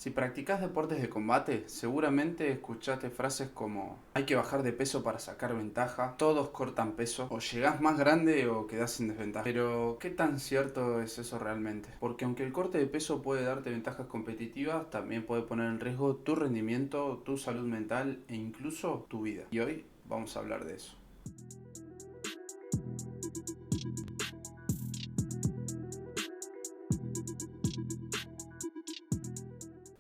Si practicas deportes de combate, seguramente escuchaste frases como hay que bajar de peso para sacar ventaja, todos cortan peso, o llegás más grande o quedás sin desventaja. Pero, ¿qué tan cierto es eso realmente? Porque aunque el corte de peso puede darte ventajas competitivas, también puede poner en riesgo tu rendimiento, tu salud mental e incluso tu vida. Y hoy vamos a hablar de eso.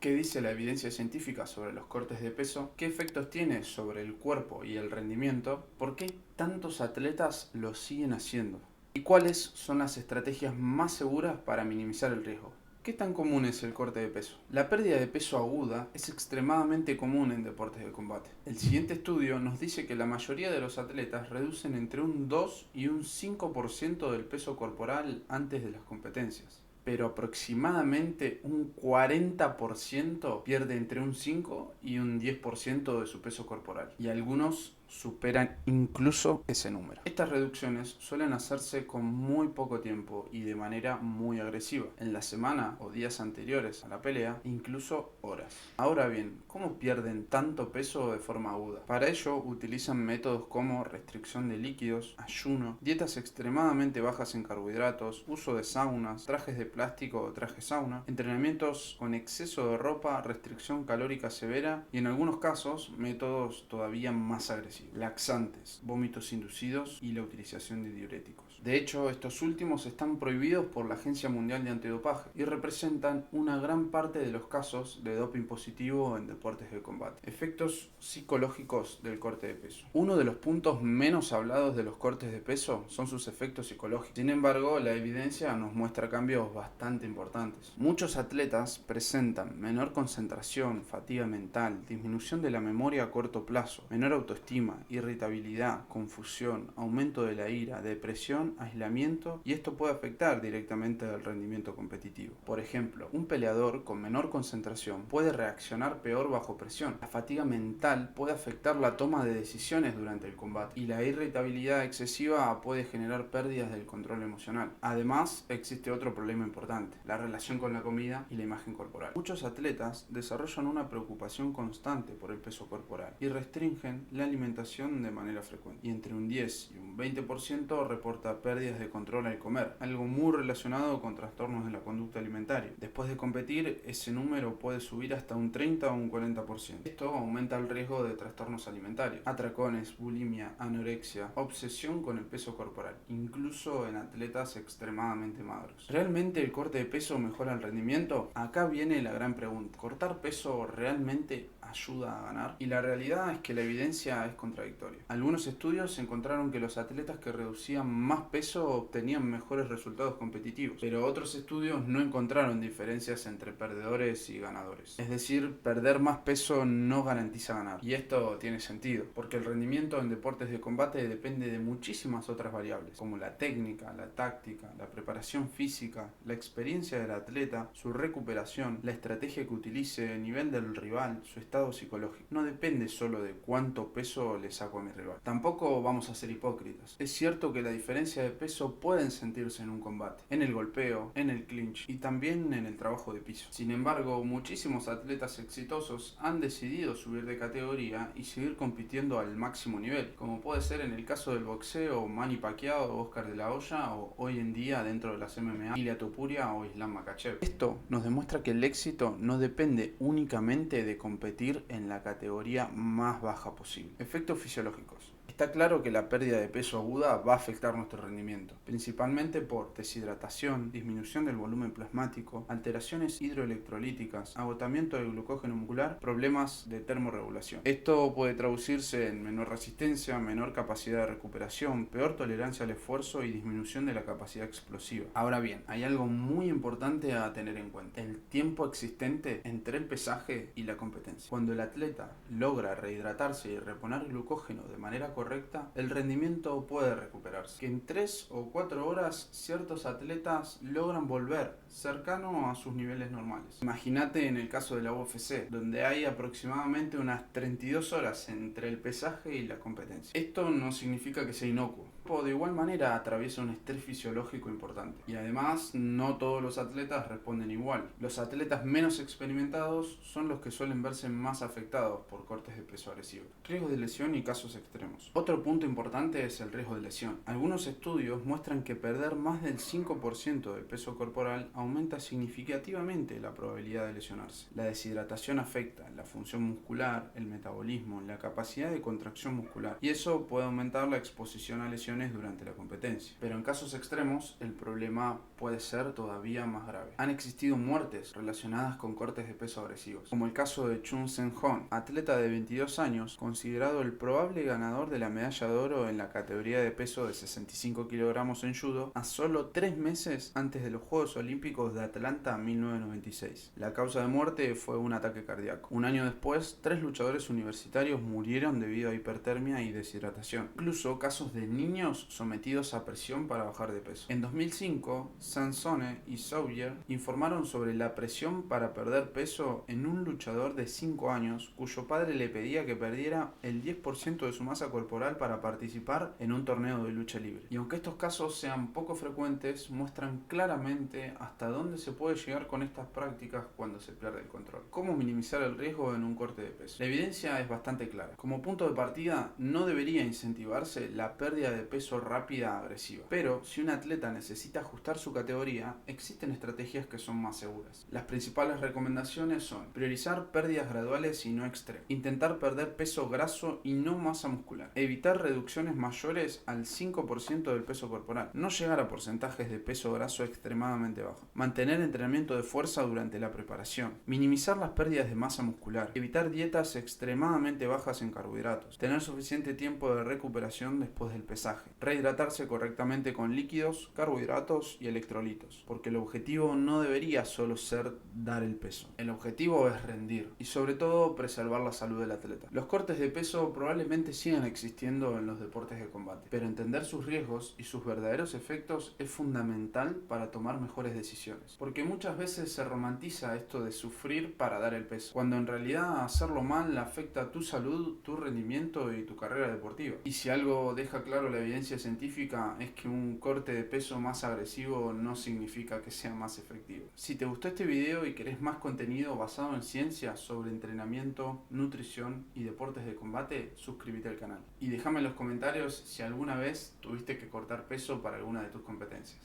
¿Qué dice la evidencia científica sobre los cortes de peso? ¿Qué efectos tiene sobre el cuerpo y el rendimiento? ¿Por qué tantos atletas lo siguen haciendo? ¿Y cuáles son las estrategias más seguras para minimizar el riesgo? ¿Qué tan común es el corte de peso? La pérdida de peso aguda es extremadamente común en deportes de combate. El siguiente estudio nos dice que la mayoría de los atletas reducen entre un 2 y un 5% del peso corporal antes de las competencias, pero aproximadamente un 40% pierde entre un 5 y un 10% de su peso corporal, y algunos superan incluso ese número. Estas reducciones suelen hacerse con muy poco tiempo y de manera muy agresiva, en la semana o días anteriores a la pelea, incluso horas. Ahora bien, ¿cómo pierden tanto peso de forma aguda? Para ello utilizan métodos como restricción de líquidos, ayuno, dietas extremadamente bajas en carbohidratos, uso de saunas, trajes de plástico o trajes sauna, entrenamientos con exceso de ropa, restricción calórica severa y en algunos casos métodos todavía más agresivos: laxantes, vómitos inducidos y la utilización de diuréticos. De hecho, estos últimos están prohibidos por la Agencia Mundial de Antidopaje y representan una gran parte de los casos de doping positivo en deportes de combate. Efectos psicológicos del corte de peso. Uno de los puntos menos hablados de los cortes de peso son sus efectos psicológicos. Sin embargo, la evidencia nos muestra cambios bastante importantes. Muchos atletas presentan menor concentración, fatiga mental, disminución de la memoria a corto plazo, menor autoestima, irritabilidad, confusión, aumento de la ira, depresión, aislamiento, y esto puede afectar directamente al rendimiento competitivo. Por ejemplo, un peleador con menor concentración puede reaccionar peor bajo presión. La fatiga mental puede afectar la toma de decisiones durante el combate, y la irritabilidad excesiva puede generar pérdidas del control emocional. Además, existe otro problema importante: la relación con la comida y la imagen corporal. Muchos atletas desarrollan una preocupación constante por el peso corporal y restringen la alimentación de manera frecuente, y entre un 10 y un 20% reporta pérdidas de control al comer, algo muy relacionado con trastornos de la conducta alimentaria. Después de competir, ese número puede subir hasta un 30 o un 40%. Esto aumenta el riesgo de trastornos alimentarios, atracones, bulimia, anorexia, obsesión con el peso corporal, incluso en atletas extremadamente magros. ¿Realmente el corte de peso mejora el rendimiento? Acá viene la gran pregunta: ¿cortar peso realmente ayuda a ganar? Y la realidad es que la evidencia es contradictoria. Algunos estudios encontraron que los atletas que reducían más peso obtenían mejores resultados competitivos, pero otros estudios no encontraron diferencias entre perdedores y ganadores. Es decir, perder más peso no garantiza ganar. Y esto tiene sentido, porque el rendimiento en deportes de combate depende de muchísimas otras variables, como la técnica, la táctica, la preparación física, la experiencia del atleta, su recuperación, la estrategia que utilice, el nivel del rival, su estado psicológico. No depende solo de cuánto peso le saco a mi rival. Tampoco vamos a ser hipócritas. Es cierto que la diferencia de peso pueden sentirse en un combate, en el golpeo, en el clinch y también en el trabajo de piso. Sin embargo, muchísimos atletas exitosos han decidido subir de categoría y seguir compitiendo al máximo nivel, como puede ser en el caso del boxeo: Manny Pacquiao, Oscar de la Hoya, o hoy en día dentro de las MMA, Ilia Topuria o Islam Makhachev. Esto nos demuestra que el éxito no depende únicamente de competir en la categoría más baja posible. Efectos fisiológicos. Está claro que la pérdida de peso aguda va a afectar nuestro rendimiento, principalmente por deshidratación, disminución del volumen plasmático, alteraciones hidroelectrolíticas, agotamiento del glucógeno muscular, problemas de termorregulación. Esto puede traducirse en menor resistencia, menor capacidad de recuperación, peor tolerancia al esfuerzo y disminución de la capacidad explosiva. Ahora bien, hay algo muy importante a tener en cuenta: el tiempo existente entre el pesaje y la competencia. Cuando el atleta logra rehidratarse y reponer glucógeno de manera correcta, el rendimiento puede recuperarse. Que en 3 o 4 horas ciertos atletas logran volver cercano a sus niveles normales. Imagínate en el caso de la UFC, donde hay aproximadamente unas 32 horas entre el pesaje y la competencia. Esto no significa que sea inocuo. De igual manera atraviesa un estrés fisiológico importante y además no todos los atletas responden igual. Los atletas menos experimentados son los que suelen verse más afectados por cortes de peso agresivos. Riesgos de lesión y casos extremos. Otro punto importante es el riesgo de lesión. Algunos estudios muestran que perder más del 5% del peso corporal aumenta significativamente la probabilidad de lesionarse. La deshidratación afecta la función muscular, el metabolismo, la capacidad de contracción muscular y eso puede aumentar la exposición a lesiones durante la competencia. Pero en casos extremos, el problema puede ser todavía más grave. Han existido muertes relacionadas con cortes de peso agresivos, como el caso de Chun Sen-hong, atleta de 22 años, considerado el probable ganador de la medalla de oro en la categoría de peso de 65 kilogramos en judo, a solo 3 meses antes de los Juegos Olímpicos de Atlanta 1996. La causa de muerte fue un ataque cardíaco. Un año después, 3 luchadores universitarios murieron debido a hipertermia y deshidratación. Incluso casos de niños sometidos a presión para bajar de peso. En 2005, Sansone y Sawyer informaron sobre la presión para perder peso en un luchador de 5 años cuyo padre le pedía que perdiera el 10% de su masa corporal para participar en un torneo de lucha libre. Y aunque estos casos sean poco frecuentes, muestran claramente hasta dónde se puede llegar con estas prácticas cuando se pierde el control. ¿Cómo minimizar el riesgo en un corte de peso? La evidencia es bastante clara. Como punto de partida, no debería incentivarse la pérdida de peso rápida agresiva. Pero si un atleta necesita ajustar su categoría, existen estrategias que son más seguras. Las principales recomendaciones son priorizar pérdidas graduales y no extremas, intentar perder peso graso y no masa muscular, evitar reducciones mayores al 5% del peso corporal, no llegar a porcentajes de peso graso extremadamente bajos, mantener entrenamiento de fuerza durante la preparación, minimizar las pérdidas de masa muscular, evitar dietas extremadamente bajas en carbohidratos, tener suficiente tiempo de recuperación después del pesaje, rehidratarse correctamente con líquidos, carbohidratos y electrolitos, porque el objetivo no debería solo ser dar el peso. El objetivo es rendir y sobre todo preservar la salud del atleta. Los cortes de peso probablemente sigan existiendo en los deportes de combate, pero entender sus riesgos y sus verdaderos efectos es fundamental para tomar mejores decisiones, porque muchas veces se romantiza esto de sufrir para dar el peso, cuando en realidad hacerlo mal afecta a tu salud, tu rendimiento y tu carrera deportiva. Y si algo deja claro la evidencia científica es que un corte de peso más agresivo no significa que sea más efectivo. Si te gustó este video y querés más contenido basado en ciencia sobre entrenamiento, nutrición y deportes de combate, suscríbete al canal. Y déjame en los comentarios si alguna vez tuviste que cortar peso para alguna de tus competencias.